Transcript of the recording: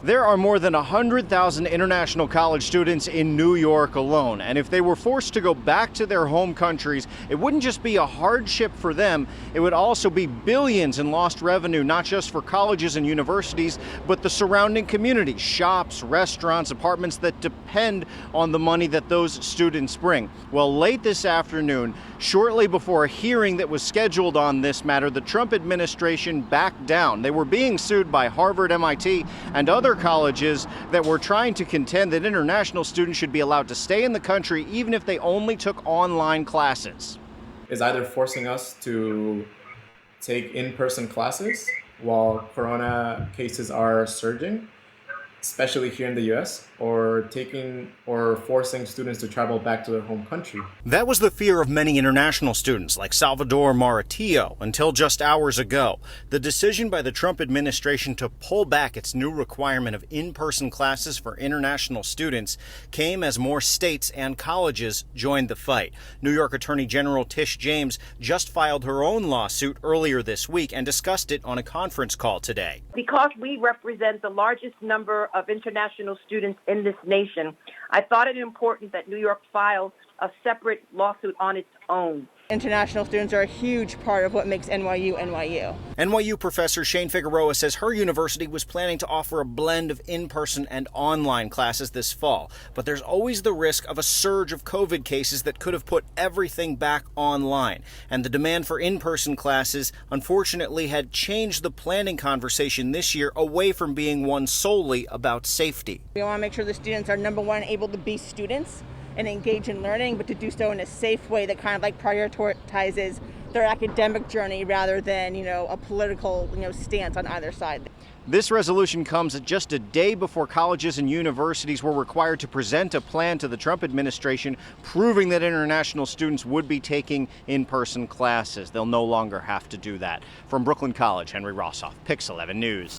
There are more than 100,000 international college students in New York alone, and if they were forced to go back to their home countries, it wouldn't just be a hardship for them, it would also be billions in lost revenue, not just for colleges and universities, but the surrounding communities, shops, restaurants, apartments that depend on the money that those students bring. Well, late this afternoon, shortly before a hearing that was scheduled on this matter, the Trump administration backed down. They were being sued by Harvard, MIT, and other colleges that were trying to contend that international students should be allowed to stay in the country even if they only took online classes. Is either forcing us to take in-person classes while corona cases are surging, especially here in the US, or forcing students to travel back to their home country. That was the fear of many international students like Salvador Maratillo until just hours ago. The decision by the Trump administration to pull back its new requirement of in-person classes for international students came as more states and colleges joined the fight. New York Attorney General Tish James just filed her own lawsuit earlier this week and discussed it on a conference call today. Because we represent the largest number of international students in this nation, I thought it important that New York file a separate lawsuit on its own. International students are a huge part of what makes NYU NYU. NYU professor Shane Figueroa says her university was planning to offer a blend of in-person and online classes this fall, but there's always the risk of a surge of COVID cases that could have put everything back online. And the demand for in-person classes, unfortunately, had changed the planning conversation this year away from being one solely about safety. We want to make sure the students are, number one, able to be students and engage in learning, but to do so in a safe way that kind of like prioritizes their academic journey rather than, a political, stance on either side. This resolution comes just a day before colleges and universities were required to present a plan to the Trump administration proving that international students would be taking in-person classes. They'll no longer have to do that. From Brooklyn College, Henry Rossoff, Pix 11 News.